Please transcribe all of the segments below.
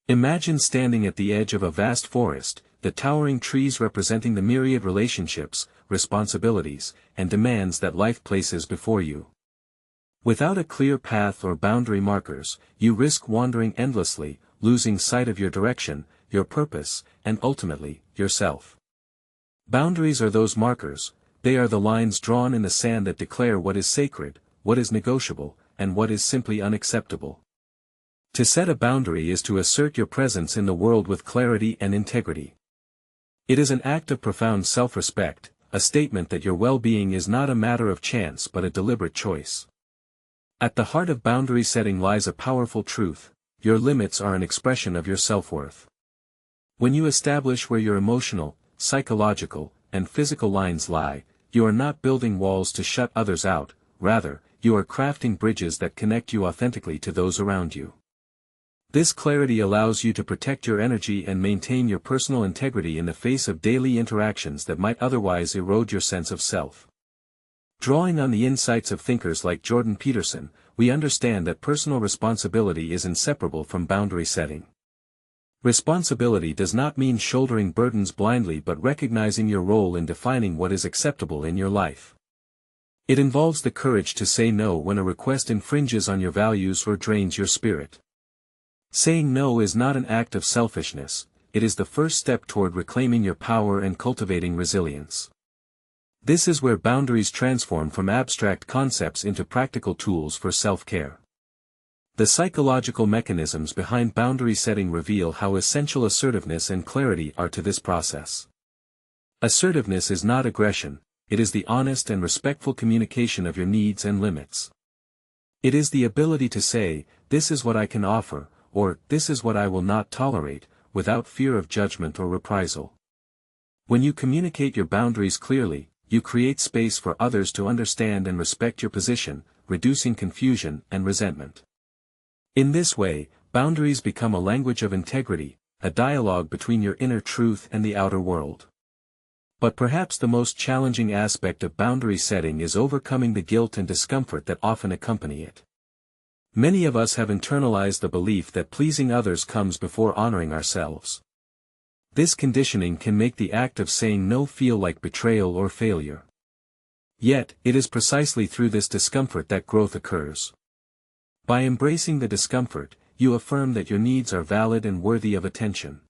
Imagine standing at the edge of a vast forest, the towering trees representing the myriad relationships, responsibilities, and demands that life places before you. Without a clear path or boundary markers, you risk wandering endlessly, losing sight of your direction, your purpose, and ultimately, yourself. Boundaries are those markers. They are the lines drawn in the sand that declare what is sacred, what is negotiable, and what is simply unacceptable. To set a boundary is to assert your presence in the world with clarity and integrity. It is an act of profound self-respect, a statement that your well-being is not a matter of chance but a deliberate choice. At the heart of boundary setting lies a powerful truth: your limits are an expression of your self-worth. When you establish where your emotional, psychological, and physical lines lie, you are not building walls to shut others out, rather, you are crafting bridges that connect you authentically to those around you. This clarity allows you to protect your energy and maintain your personal integrity in the face of daily interactions that might otherwise erode your sense of self. Drawing on the insights of thinkers like Jordan Peterson, we understand that personal responsibility is inseparable from boundary setting. Responsibility does not mean shouldering burdens blindly but recognizing your role in defining what is acceptable in your life. It involves the courage to say no when a request infringes on your values or drains your spirit. Saying no is not an act of selfishness, it is the first step toward reclaiming your power and cultivating resilience. This is where boundaries transform from abstract concepts into practical tools for self-care. The psychological mechanisms behind boundary setting reveal how essential assertiveness and clarity are to this process. Assertiveness is not aggression, it is the honest and respectful communication of your needs and limits. It is the ability to say, "This is what I can offer," or "This is what I will not tolerate," without fear of judgment or reprisal. When you communicate your boundaries clearly, you create space for others to understand and respect your position, reducing confusion and resentment. In this way, boundaries become a language of integrity, a dialogue between your inner truth and the outer world. But perhaps the most challenging aspect of boundary setting is overcoming the guilt and discomfort that often accompany it. Many of us have internalized the belief that pleasing others comes before honoring ourselves. This conditioning can make the act of saying no feel like betrayal or failure. Yet, it is precisely through this discomfort that growth occurs. By embracing the discomfort, you affirm that your needs are valid and worthy of attention.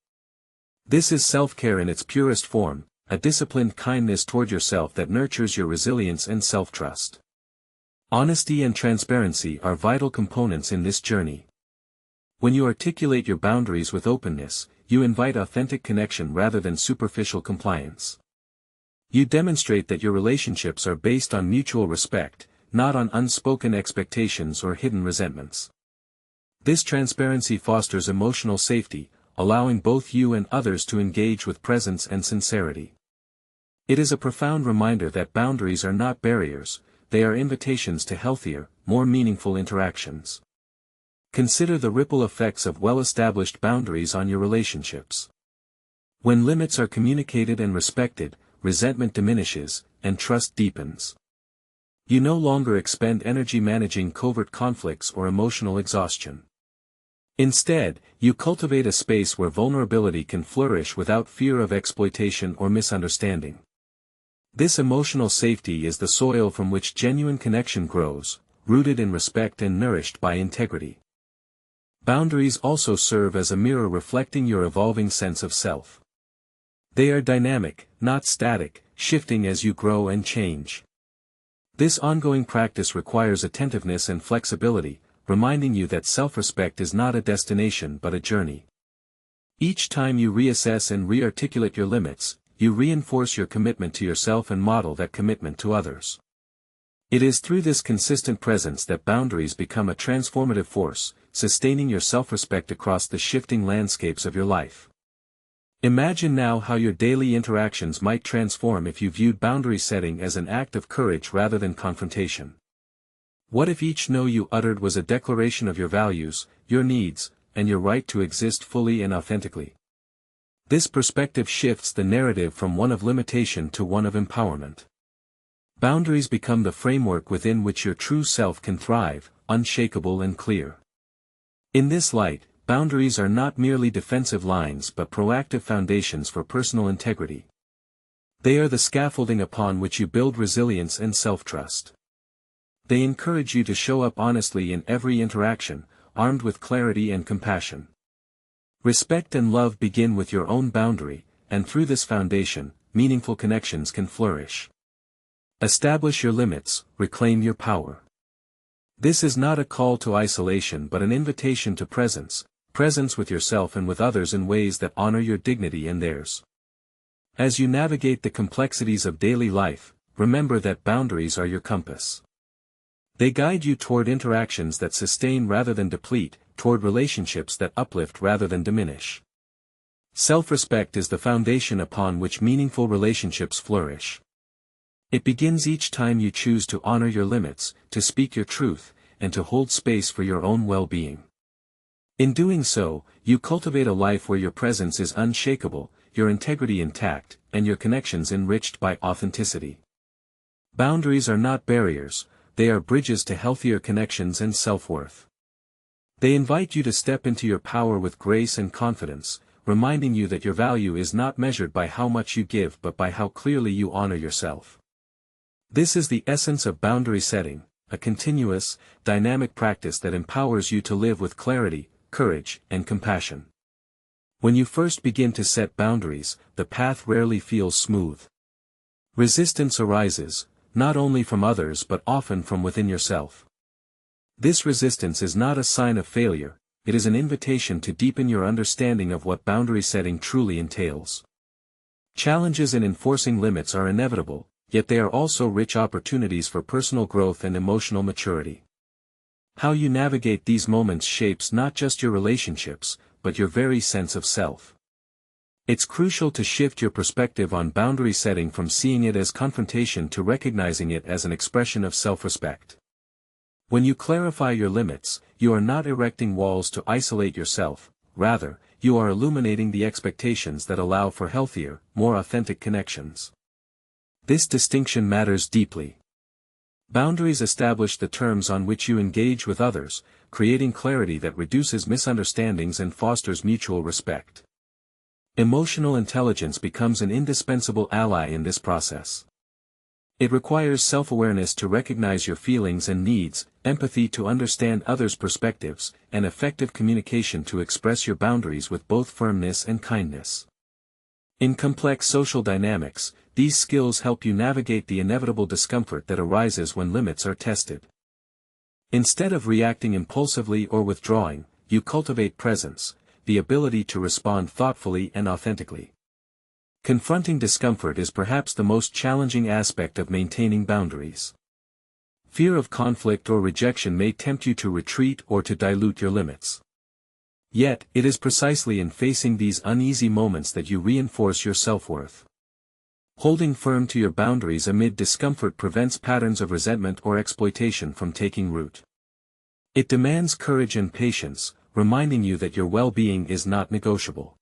This is self-care in its purest form, a disciplined kindness toward yourself that nurtures your resilience and self-trust. Honesty and transparency are vital components in this journey. When you articulate your boundaries with openness, you invite authentic connection rather than superficial compliance. You demonstrate that your relationships are based on mutual respect, not on unspoken expectations or hidden resentments. This transparency fosters emotional safety, allowing both you and others to engage with presence and sincerity. It is a profound reminder that boundaries are not barriers, they are invitations to healthier, more meaningful interactions. Consider the ripple effects of well-established boundaries on your relationships. When limits are communicated and respected, resentment diminishes, and trust deepens. You no longer expend energy managing covert conflicts or emotional exhaustion. Instead, you cultivate a space where vulnerability can flourish without fear of exploitation or misunderstanding. This emotional safety is the soil from which genuine connection grows, rooted in respect and nourished by integrity. Boundaries also serve as a mirror reflecting your evolving sense of self. They are dynamic, not static, shifting as you grow and change. This ongoing practice requires attentiveness and flexibility, reminding you that self-respect is not a destination but a journey. Each time you reassess and re-articulate your limits, you reinforce your commitment to yourself and model that commitment to others. It is through this consistent presence that boundaries become a transformative force, sustaining your self-respect across the shifting landscapes of your life. Imagine now how your daily interactions might transform if you viewed boundary setting as an act of courage rather than confrontation. What if each no you uttered was a declaration of your values, your needs, and your right to exist fully and authentically? This perspective shifts the narrative from one of limitation to one of empowerment. Boundaries become the framework within which your true self can thrive, unshakable and clear. In this light, boundaries are not merely defensive lines but proactive foundations for personal integrity. They are the scaffolding upon which you build resilience and self-trust. They encourage you to show up honestly in every interaction, armed with clarity and compassion. Respect and love begin with your own boundary, and through this foundation, meaningful connections can flourish. Establish your limits, reclaim your power. This is not a call to isolation but an invitation to presence with yourself and with others in ways that honor your dignity and theirs. As you navigate the complexities of daily life, remember that boundaries are your compass. They guide you toward interactions that sustain rather than deplete, toward relationships that uplift rather than diminish. Self-respect is the foundation upon which meaningful relationships flourish. It begins each time you choose to honor your limits, to speak your truth, and to hold space for your own well-being. In doing so, you cultivate a life where your presence is unshakable, your integrity intact, and your connections enriched by authenticity. Boundaries are not barriers, they are bridges to healthier connections and self-worth. They invite you to step into your power with grace and confidence, reminding you that your value is not measured by how much you give but by how clearly you honor yourself. This is the essence of boundary setting, a continuous, dynamic practice that empowers you to live with clarity, courage, and compassion. When you first begin to set boundaries, the path rarely feels smooth. Resistance arises, not only from others but often from within yourself. This resistance is not a sign of failure, it is an invitation to deepen your understanding of what boundary setting truly entails. Challenges in enforcing limits are inevitable, yet they are also rich opportunities for personal growth and emotional maturity. How you navigate these moments shapes not just your relationships, but your very sense of self. It's crucial to shift your perspective on boundary setting from seeing it as confrontation to recognizing it as an expression of self-respect. When you clarify your limits, you are not erecting walls to isolate yourself, rather, you are illuminating the expectations that allow for healthier, more authentic connections. This distinction matters deeply. Boundaries establish the terms on which you engage with others, creating clarity that reduces misunderstandings and fosters mutual respect. Emotional intelligence becomes an indispensable ally in this process. It requires self-awareness to recognize your feelings and needs, empathy to understand others' perspectives, and effective communication to express your boundaries with both firmness and kindness. In complex social dynamics, these skills help you navigate the inevitable discomfort that arises when limits are tested. Instead of reacting impulsively or withdrawing, you cultivate presence, the ability to respond thoughtfully and authentically. Confronting discomfort is perhaps the most challenging aspect of maintaining boundaries. Fear of conflict or rejection may tempt you to retreat or to dilute your limits. Yet, it is precisely in facing these uneasy moments that you reinforce your self-worth. Holding firm to your boundaries amid discomfort prevents patterns of resentment or exploitation from taking root. It demands courage and patience, reminding you that your well-being is not negotiable.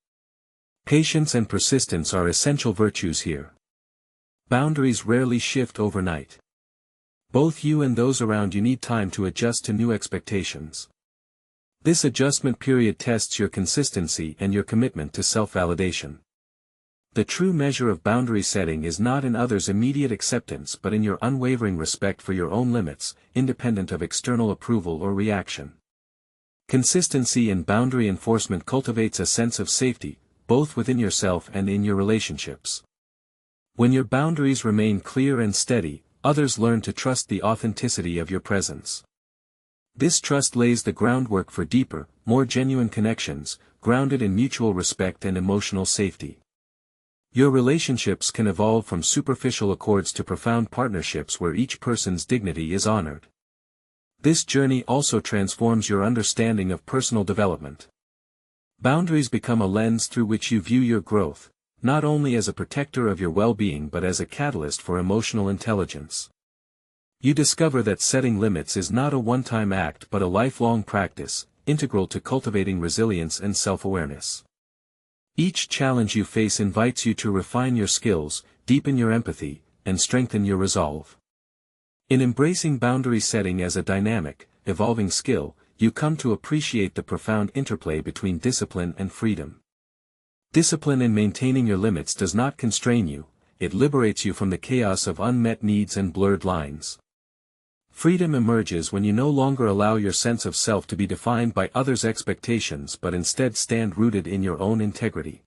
Patience and persistence are essential virtues here. Boundaries rarely shift overnight. Both you and those around you need time to adjust to new expectations. This adjustment period tests your consistency and your commitment to self-validation. The true measure of boundary setting is not in others' immediate acceptance but in your unwavering respect for your own limits, independent of external approval or reaction. Consistency in boundary enforcement cultivates a sense of safety, both within yourself and in your relationships. When your boundaries remain clear and steady, others learn to trust the authenticity of your presence. This trust lays the groundwork for deeper, more genuine connections, grounded in mutual respect and emotional safety. Your relationships can evolve from superficial accords to profound partnerships where each person's dignity is honored. This journey also transforms your understanding of personal development. Boundaries become a lens through which you view your growth, not only as a protector of your well-being but as a catalyst for emotional intelligence. You discover that setting limits is not a one-time act but a lifelong practice, integral to cultivating resilience and self-awareness. Each challenge you face invites you to refine your skills, deepen your empathy, and strengthen your resolve. In embracing boundary setting as a dynamic, evolving skill, you come to appreciate the profound interplay between discipline and freedom. Discipline in maintaining your limits does not constrain you, it liberates you from the chaos of unmet needs and blurred lines. Freedom emerges when you no longer allow your sense of self to be defined by others' expectations but instead stand rooted in your own integrity.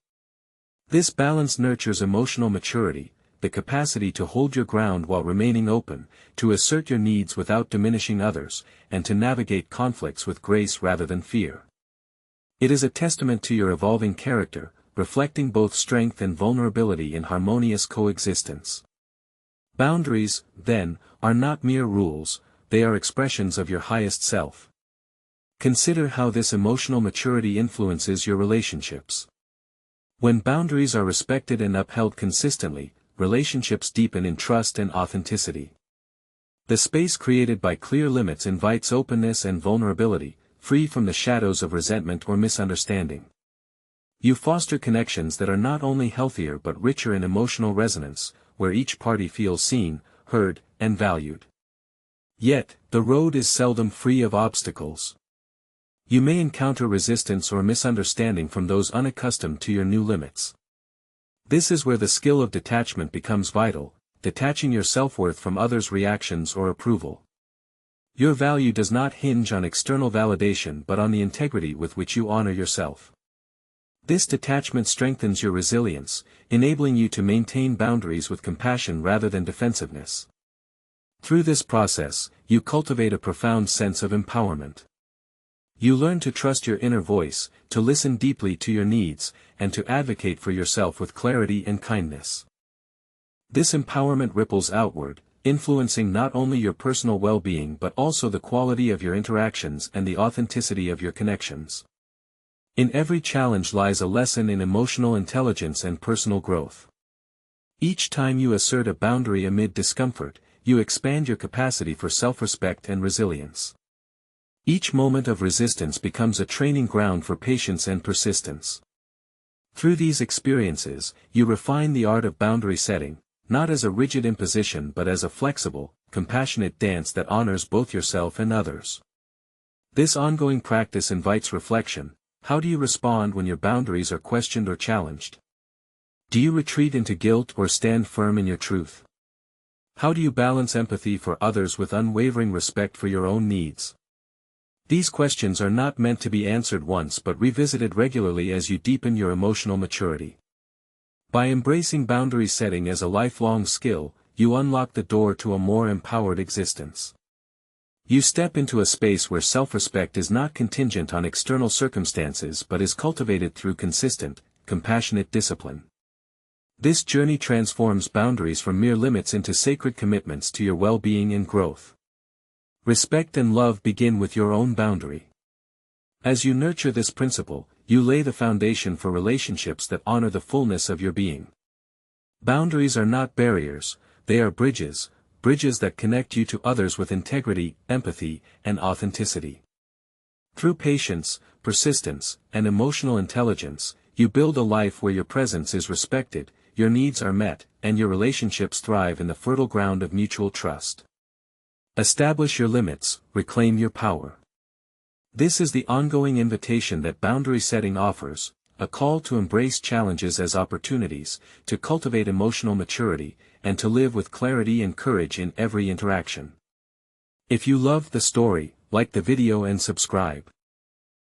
This balance nurtures emotional maturity, the capacity to hold your ground while remaining open, to assert your needs without diminishing others, and to navigate conflicts with grace rather than fear. It is a testament to your evolving character, reflecting both strength and vulnerability in harmonious coexistence. Boundaries, then, are not mere rules, they are expressions of your highest self. Consider how this emotional maturity influences your relationships. When boundaries are respected and upheld consistently, relationships deepen in trust and authenticity. The space created by clear limits invites openness and vulnerability, free from the shadows of resentment or misunderstanding. You foster connections that are not only healthier but richer in emotional resonance, where each party feels seen, heard, and valued. Yet, the road is seldom free of obstacles. You may encounter resistance or misunderstanding from those unaccustomed to your new limits. This is where the skill of detachment becomes vital, detaching your self-worth from others' reactions or approval. Your value does not hinge on external validation but on the integrity with which you honor yourself. This detachment strengthens your resilience, enabling you to maintain boundaries with compassion rather than defensiveness. Through this process, you cultivate a profound sense of empowerment. You learn to trust your inner voice, to listen deeply to your needs, and to advocate for yourself with clarity and kindness. This empowerment ripples outward, influencing not only your personal well-being but also the quality of your interactions and the authenticity of your connections. In every challenge lies a lesson in emotional intelligence and personal growth. Each time you assert a boundary amid discomfort, you expand your capacity for self-respect and resilience. Each moment of resistance becomes a training ground for patience and persistence. Through these experiences, you refine the art of boundary setting, not as a rigid imposition but as a flexible, compassionate dance that honors both yourself and others. This ongoing practice invites reflection. How do you respond when your boundaries are questioned or challenged? Do you retreat into guilt or stand firm in your truth? How do you balance empathy for others with unwavering respect for your own needs? These questions are not meant to be answered once but revisited regularly as you deepen your emotional maturity. By embracing boundary setting as a lifelong skill, you unlock the door to a more empowered existence. You step into a space where self-respect is not contingent on external circumstances but is cultivated through consistent, compassionate discipline. This journey transforms boundaries from mere limits into sacred commitments to your well-being and growth. Respect and love begin with your own boundary. As you nurture this principle, you lay the foundation for relationships that honor the fullness of your being. Boundaries are not barriers, they are bridges that connect you to others with integrity, empathy, and authenticity. Through patience, persistence, and emotional intelligence, you build a life where your presence is respected, your needs are met, and your relationships thrive in the fertile ground of mutual trust. Establish your limits, reclaim your power. This is the ongoing invitation that boundary setting offers, a call to embrace challenges as opportunities, to cultivate emotional maturity, and to live with clarity and courage in every interaction. If you loved the story, like the video and subscribe.